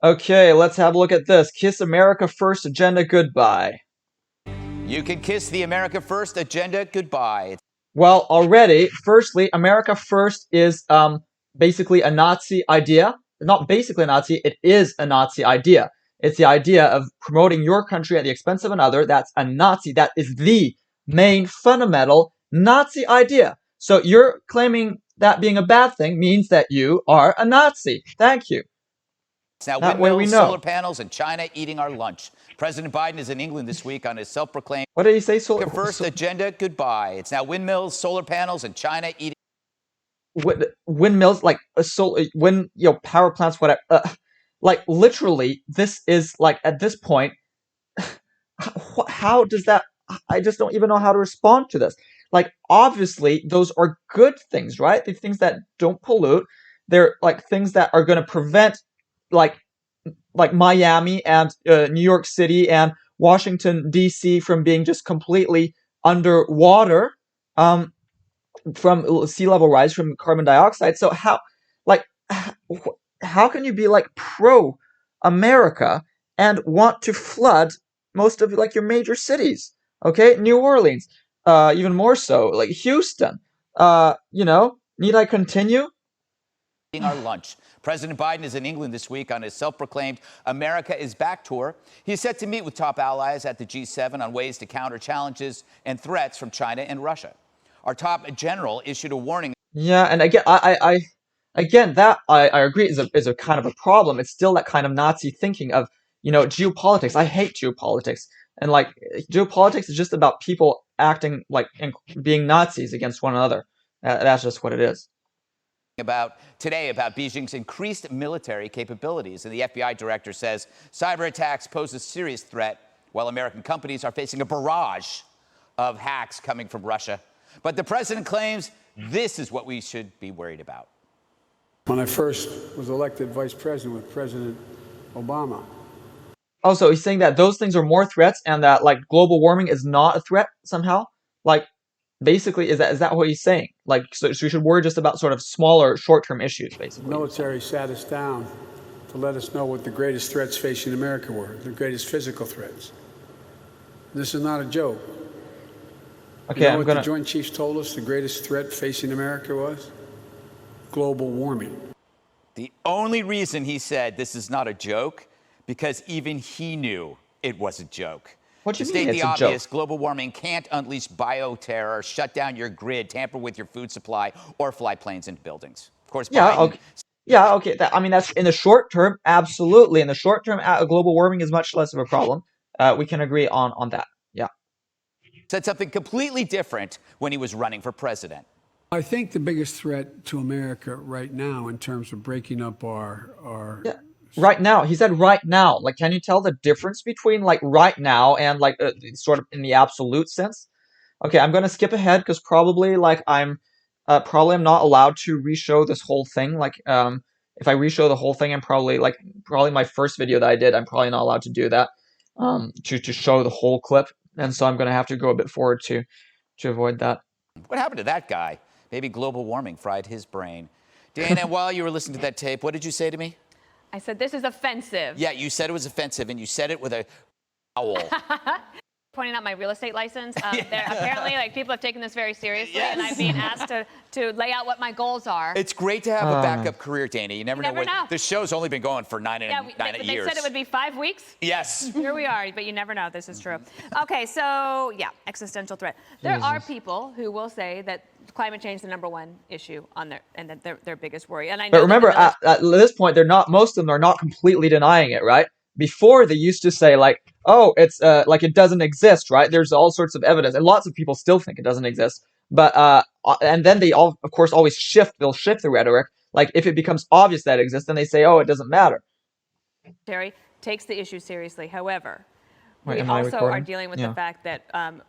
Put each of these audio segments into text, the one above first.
Okay, let's have a look at this. Kiss America First agenda goodbye. You can kiss the America First agenda goodbye. Well, already, firstly, America First is basically a Nazi idea. Not basically a Nazi, it is a Nazi idea. It's the idea of promoting your country at the expense of another. That's a Nazi. That is the main fundamental Nazi idea. So you're claiming that being a bad thing means that you are a Nazi. Thank you. Now, That way we windmills, solar know. panels, and China eating our lunch. President Biden is in England this week on his self-proclaimed What did he say? First agenda goodbye. It's now windmills, solar panels, and China eating. Windmills, like wind, power plants, whatever. Like literally, this is like at this point, how does that? I just don't even know how to respond to this. Like obviously, those are good things, right? They're things that don't pollute. They're like things that are going to prevent, like Miami and New York City and Washington D.C. from being just completely underwater. From sea level rise from carbon dioxide. So like, how can you be like pro America and want to flood most of like your major cities? Okay, New Orleans, even more so, like Houston. Need I continue? Our lunch. President Biden is in England this week on his self-proclaimed America is Back tour. He's set to meet with top allies at the G7 on ways to counter challenges and threats from China and Russia. Our top general issued a warning. Yeah, and again, again that I agree is a kind of a problem. It's still that kind of Nazi thinking of geopolitics. I hate geopolitics, and like geopolitics is just about people acting like and being Nazis against one another. That's just what it is. Today about Beijing's increased military capabilities, and the FBI director says cyber attacks pose a serious threat, while American companies are facing a barrage of hacks coming from Russia. But the president claims this is what we should be worried about. When I first was elected vice president with President Obama. Also, he's saying that those things are more threats and that like global warming is not a threat somehow. Like basically, is that what he's saying? Like, so we should worry just about sort of smaller short-term issues, basically. The military sat us down to let us know what the greatest threats facing America were, the greatest physical threats. This is not a joke. Okay, you know what the Joint Chiefs told us the greatest threat facing America was? Global warming. The only reason he said this is not a joke, because even he knew it was a joke. What do you mean? To state the obvious, joke? Global warming can't unleash bioterror, shut down your grid, tamper with your food supply, or fly planes into buildings. Of course, yeah, Biden, okay. Yeah, okay. I mean, that's in the short term, absolutely. In the short term, global warming is much less of a problem. We can agree on that. Yeah. Said something completely different when he was running for president. I think the biggest threat to America right now in terms of breaking up our yeah. Right now, he said right now. Like, can you tell the difference between like right now and like sort of in the absolute sense? Okay, I'm gonna skip ahead because probably like I'm not allowed to re-show this whole thing. Like, if I re-show the whole thing, I'm probably my first video that I did, I'm probably not allowed to do that. To show the whole clip, and so I'm gonna have to go a bit forward to avoid that. What happened to that guy? Maybe global warming fried his brain. Dana, while you were listening to that tape, what did you say to me? I said, this is offensive. Yeah, you said it was offensive, and you said it with a owl. Pointing out my real estate license. Apparently, like people have taken this very seriously, yes. And I'm being asked to lay out what my goals are. It's great to have a backup career, Dana. You never know. The show's only been going for nine years. They said it would be 5 weeks. Yes. Here we are, but you never know. This is true. Okay, so yeah, existential threat. There are people who will say that climate change is the #1 issue on their biggest worry. And I know. But remember, at this point, most of them are not completely denying it, right? Before they used to say like, oh, it's like it doesn't exist, right? There's all sorts of evidence, and lots of people still think it doesn't exist. But and then they all, of course, always shift. They'll shift the rhetoric. Like if it becomes obvious that it exists, then they say, oh, it doesn't matter. Terry takes the issue seriously. However, Wait, we also are dealing with the fact that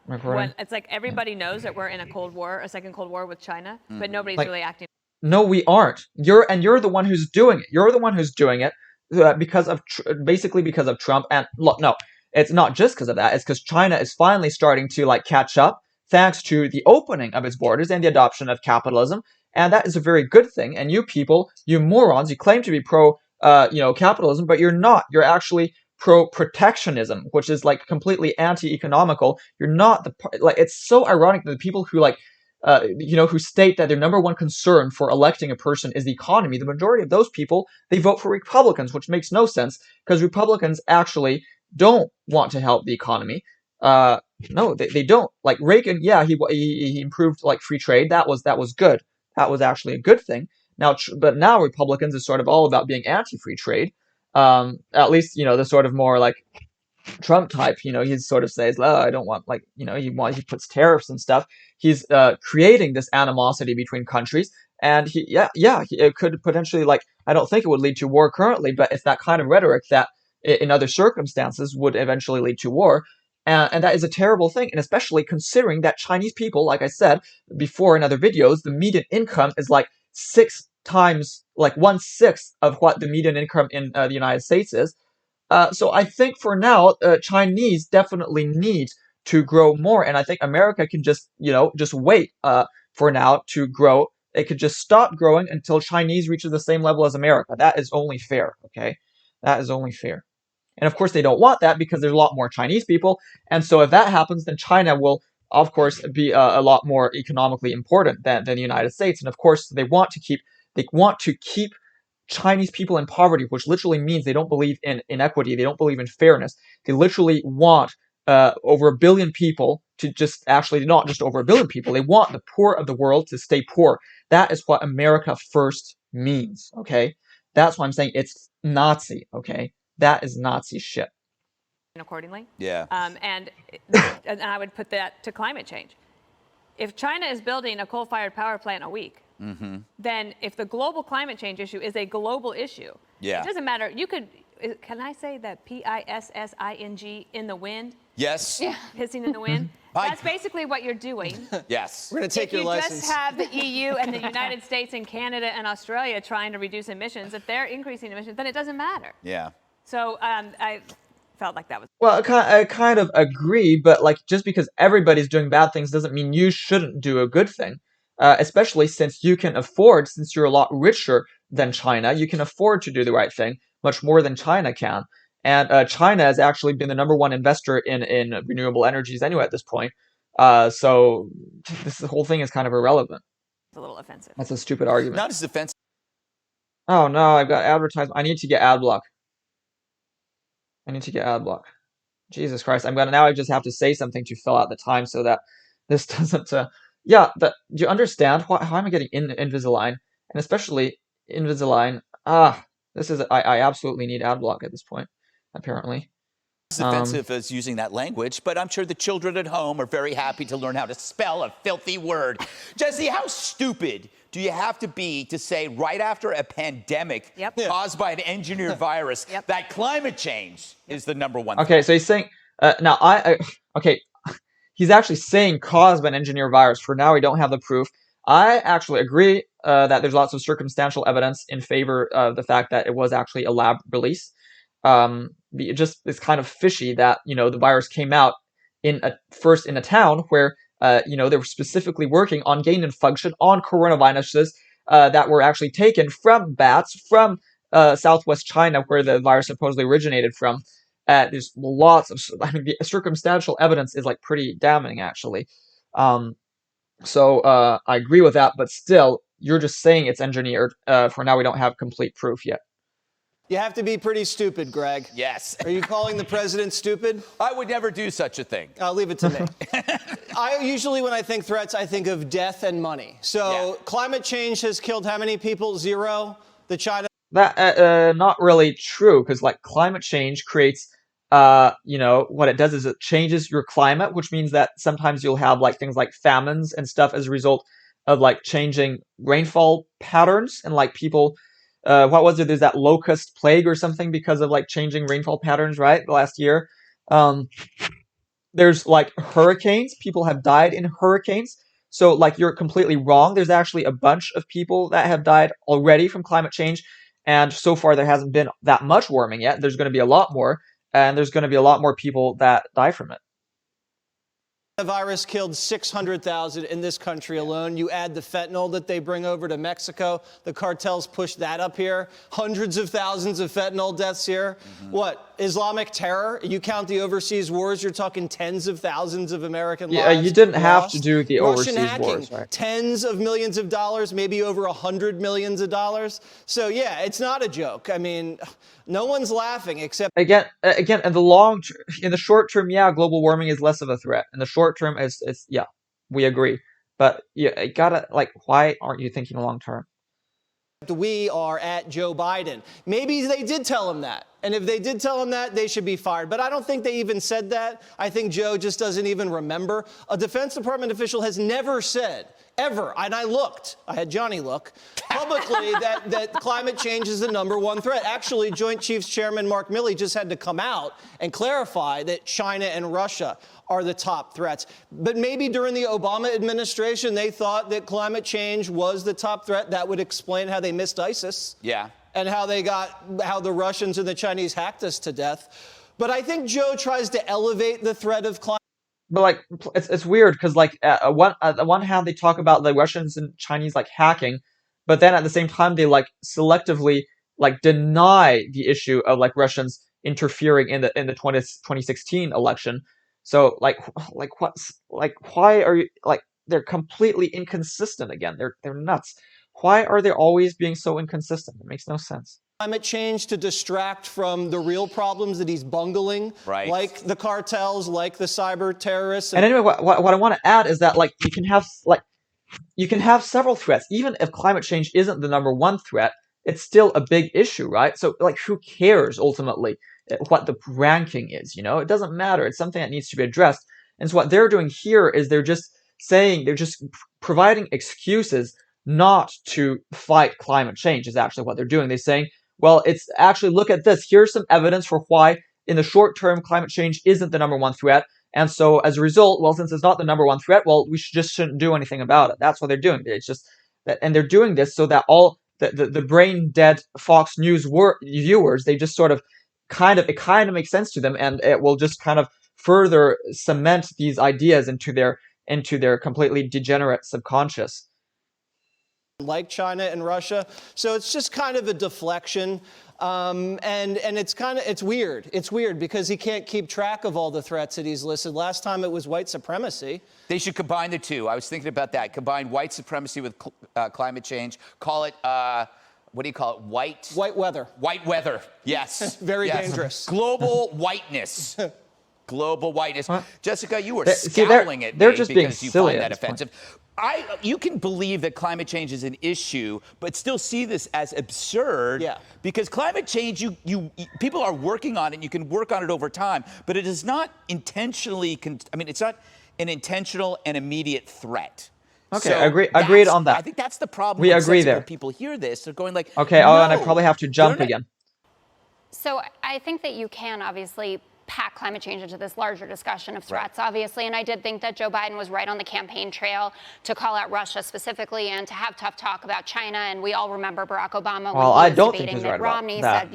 when it's like everybody knows that we're in a Cold War, a second Cold War with China, but nobody's really acting. No, we aren't. You're the one who's doing it. You're the one who's doing it. Basically because of Trump, and look, no, it's not just because of that. It's because China is finally starting to like catch up, thanks to the opening of its borders and the adoption of capitalism, and that is a very good thing. And you people, you morons, you claim to be pro capitalism, but you're not. You're actually pro-protectionism, which is like completely anti-economical. You're not like it's so ironic that the people who who state that their number one concern for electing a person is the economy, the majority of those people, they vote for Republicans, which makes no sense because Republicans actually don't want to help the economy. No, they don't. Like Reagan, yeah, he improved like free trade. That was good. That was actually a good thing. But now Republicans is sort of all about being anti-free trade. At least the sort of more like Trump type, he sort of says, "Oh, I don't want he puts tariffs and stuff." He's creating this animosity between countries, and it could potentially I don't think it would lead to war currently, but it's that kind of rhetoric that in other circumstances would eventually lead to war. And that is a terrible thing, and especially considering that Chinese people, like I said before in other videos, the median income is like 6 times, like 1/6 of what the median income in the United States is. So I think for now, Chinese definitely need to grow more, and I think America can just wait for now to grow. It could just stop growing until Chinese reaches the same level as America. That is only fair, okay? That is only fair. And of course, they don't want that because there's a lot more Chinese people, and so if that happens, then China will, of course, be a lot more economically important than the United States. And of course, they want to keep Chinese people in poverty, which literally means they don't believe in inequity, they don't believe in fairness. They literally want over 1 billion people to not just over 1 billion people, they want the poor of the world to stay poor. That is what America first means, okay? That's why I'm saying it's Nazi, okay? That is Nazi shit. Accordingly. Yeah. And I would put that to climate change. If China is building a coal-fired power plant a week, then if the global climate change issue is a global issue, Yeah. it doesn't matter. Can I say that PISSING in the wind? Yes. Yeah. Pissing in the wind? That's basically what you're doing. Yes. We're going to take your license. If you just have the EU and the United States and Canada and Australia trying to reduce emissions, if they're increasing emissions, then it doesn't matter. Yeah. So I felt like that was... Well, I kind of agree, but just because everybody's doing bad things doesn't mean you shouldn't do a good thing. Especially since since you're a lot richer than China, you can afford to do the right thing much more than China can. And China has actually been the number one investor in renewable energies anyway at this point. So this whole thing is kind of irrelevant. It's a little offensive. That's a stupid argument. Not as offensive. Oh no, I've got advertisement. I need to get ad block. Jesus Christ. Now I just have to say something to fill out the time so that this doesn't do you understand how am I getting Invisalign? And especially Invisalign. I absolutely need ad block at this point, apparently. As offensive as using that language, but I'm sure the children at home are very happy to learn how to spell a filthy word. Jesse, how stupid do you have to be to say right after a pandemic caused by an engineered virus that climate change is the number one thing? Okay, so he's saying he's actually saying caused by an engineered virus. For now, we don't have the proof. I actually agree that there's lots of circumstantial evidence in favor of the fact that it was actually a lab release. It's kind of fishy that the virus came out first in a town where they were specifically working on gain of function on coronaviruses that were actually taken from bats from southwest China, where the virus supposedly originated from. There's lots of, the circumstantial evidence is pretty damning, actually. So I agree with that, but still, you're just saying it's engineered. For now, we don't have complete proof yet. You have to be pretty stupid, Greg. Yes. Are you calling the president stupid? I would never do such a thing. I'll leave it to me. I usually, when I think threats, I think of death and money. So climate change has killed how many people? 0? The China... That not really true, because climate change creates what it does is it changes your climate, which means that sometimes you'll have things like famines and stuff as a result of changing rainfall patterns and people what was it? There's that locust plague or something because of changing rainfall patterns, right? Last year. There's hurricanes. People have died in hurricanes. So you're completely wrong. There's actually a bunch of people that have died already from climate change. And so far there hasn't been that much warming yet. There's going to be a lot more. And there's going to be a lot more people that die from it. The virus killed 600,000 in this country alone. You add the fentanyl that they bring over to Mexico. The cartels push that up here. Hundreds of thousands of fentanyl deaths here. What? Islamic terror? You count the overseas wars, you're talking tens of thousands of American lives. Yeah, you didn't have lost. to do the Russian overseas hacking, wars, right? tens of millions of dollars, maybe over $100 million. So yeah, it's not a joke. I mean, no one's laughing except Again, in the short term, yeah, global warming is less of a threat. In the short term, it's yeah, we agree. But yeah, you gotta why aren't you thinking long term? we are at Joe Biden. Maybe they did tell him that. And if they did tell him that, they should be fired. But I don't think they even said that. I think Joe just doesn't even remember. A Defense Department official has never said, ever, and I looked, I had Johnny look, publicly that climate change is the #1 threat. Actually, Joint Chiefs Chairman Mark Milley just had to come out and clarify that China and Russia are the top threats. But maybe during the Obama administration, they thought that climate change was the top threat. That would explain how they missed ISIS. Yeah. And how the Russians and the Chinese hacked us to death. But I think Joe tries to elevate the threat of climate. But it's weird because at the one hand they talk about the Russians and Chinese hacking, but then at the same time they selectively deny the issue of Russians interfering in the 2016 election. So why are you they're completely inconsistent again. They're nuts. Why are they always being so inconsistent? It makes no sense. Climate change to distract from the real problems that he's bungling, right? Like the cartels, like the cyber terrorists. And anyway, what I want to add is that you can have several threats. Even if climate change isn't the #1 threat, it's still a big issue, right? So who cares ultimately what the ranking is? It doesn't matter. It's something that needs to be addressed. And so what they're doing here is they're just providing excuses not to fight climate change is actually what they're doing. They're saying, well, it's actually, look at this. Here's some evidence for why in the short term climate change isn't the #1 threat. And so as a result, well, since it's not the #1 threat, well, we shouldn't do anything about it. That's what they're doing. It's just that, and they're doing this so that all the brain dead Fox News viewers, they just it kind of makes sense to them, and it will just kind of further cement these ideas into their completely degenerate subconscious. Like China and Russia. So it's just kind of a deflection. And it's weird. It's weird because he can't keep track of all the threats that he's listed. Last time it was white supremacy. They should combine the two. I was thinking about that. Combine white supremacy with climate change. Call it, what do you call it? White weather. White weather. Yes. Very dangerous. Global whiteness. Global whiteness. What? Jessica, you were See, scowling at they're me just being because you silly find at that this point. offensive. You can believe that climate change is an issue, but still see this as absurd. Yeah. Because climate change, people are working on it, and you can work on it over time, but it is not intentionally, it's not an intentional and immediate threat. Okay, So agreed on that. I think that's the problem. We when agree sensible there. People hear this, they're going like, Okay, no, and I probably have to jump they're not- again. So I think that you can obviously pack climate change into this larger discussion of threats, obviously. And I did think that Joe Biden was right on the campaign trail to call out Russia specifically and to have tough talk about China. And we all remember Barack Obama Well, when I he was don't think debating he's Mitt right about Romney that.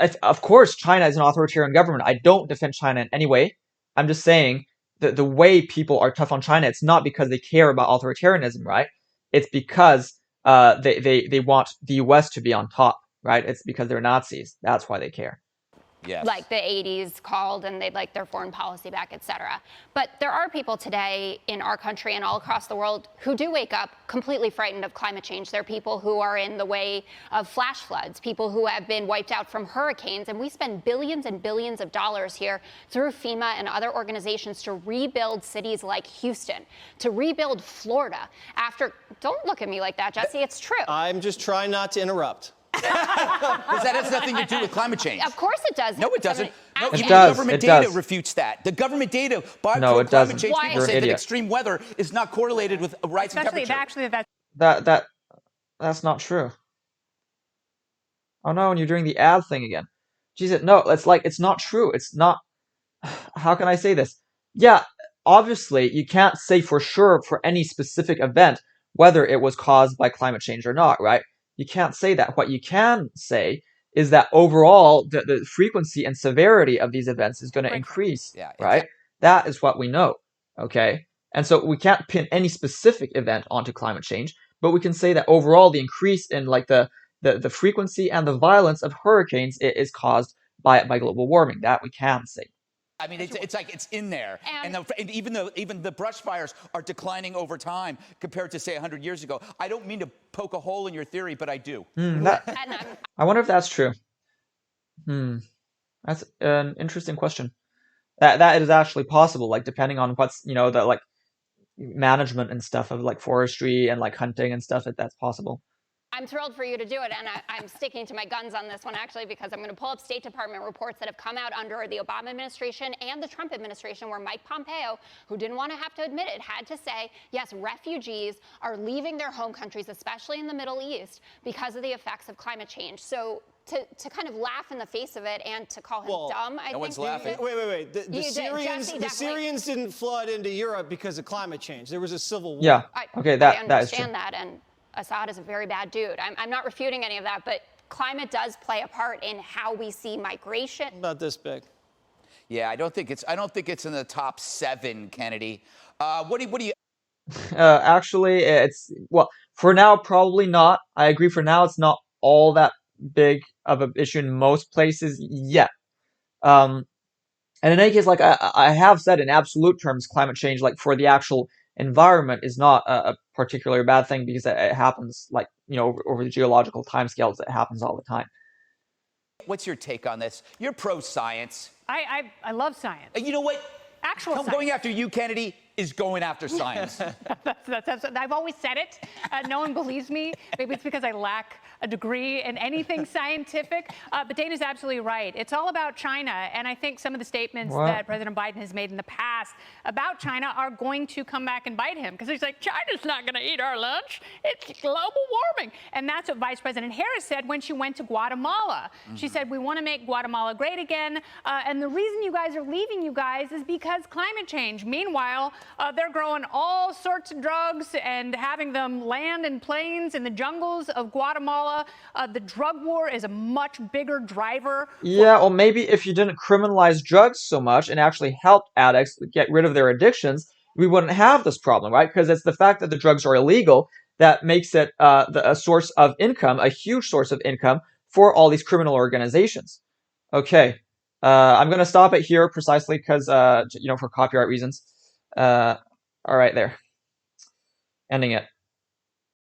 said, Of course, China is an authoritarian government. I don't defend China in any way. I'm just saying that the way people are tough on China, it's not because they care about authoritarianism, right? It's because they want the U.S. to be on top, right? It's because they're Nazis. That's why they care. Yes. like the 80s called and they'd like their foreign policy back, et cetera. But there are people today in our country and all across the world who do wake up completely frightened of climate change. There are people who are in the way of flash floods, people who have been wiped out from hurricanes. And we spend billions and billions of dollars here through FEMA and other organizations to rebuild cities like Houston, to rebuild Florida after, don't look at me like that, Jesse, it's true. I'm just trying not to interrupt. Because that has nothing to do with climate change. Of course it does. No, it doesn't. No, It even does, government it data does. refutes that. The government data by No, it climate doesn't. change Why? people You're say an that idiot. extreme weather is not correlated with a rise in temperature. That's not true. Oh no, and you're doing the ad thing again. Jesus, no, it's not true. It's not. How can I say this? Yeah, obviously you can't say for sure for any specific event whether it was caused by climate change or not, right? You can't say that. What you can say is that overall the frequency and severity of these events is going to increase, Yeah, right? That is what we know. Okay, and so we can't pin any specific event onto climate change, but we can say that overall the increase in like the frequency and the violence of hurricanes is caused by global warming. That we can say. I mean, it's like it's in there, And- and even the brush fires are declining over time compared to say 100 years ago. I don't mean to poke a hole in your theory, but I do. And I wonder if that's true. That's an interesting question. That is actually possible, like depending on what's the like management and stuff of like forestry and like hunting and stuff, that's possible. I'm thrilled for you to do it, and I'm sticking to my guns on this one, actually, because I'm going to pull up State Department reports that have come out under the Obama administration and the Trump administration, where Mike Pompeo, who didn't want to have to admit it, had to say, yes, refugees are leaving their home countries, especially in the Middle East, because of the effects of climate change. So to kind of laugh in the face of it and to call him dumb, I think. one's laughing. Wait. The You did. Syrians, Jesse the definitely- Syrians didn't flood into Europe because of climate change. There was a civil war. Yeah. Okay, I that is true. understand that, and Assad is a very bad dude. I'm not refuting any of that, but climate does play a part in how we see migration. About this big. Yeah, I don't think it's in the top 7, Kennedy. What do you? Actually, it's for now probably not. I agree. For now, it's not all that big of an issue in most places yet. And in any case, like I have said, in absolute terms, climate change, like for the actual environment, is not a particularly bad thing because it happens, like over the geological timescales, it happens all the time. What's your take on this? You're pro-science. I love science. And you know what? Actual science. Going after you, Kennedy, is going after science. That's I've always said it. No one believes me. Maybe it's because I lack a degree in anything scientific. But Dana's absolutely right. It's all about China. And I think some of the statements that President Biden has made in the past about China are going to come back and bite him. Because he's like, China's not going to eat our lunch. It's global warming. And that's what Vice President Harris said when she went to Guatemala. She said, we want to make Guatemala great again. And the reason you guys are leaving, you guys, is because climate change. Meanwhile, they're growing all sorts of drugs and having them land in planes in the jungles of Guatemala. The drug war is a much bigger driver. Yeah, or maybe if you didn't criminalize drugs so much and actually helped addicts get rid of their addictions, we wouldn't have this problem, right? Because it's the fact that the drugs are illegal that makes it a source of income, a huge source of income for all these criminal organizations. Okay, I'm going to stop it here precisely because, for copyright reasons. All right, there. Ending it.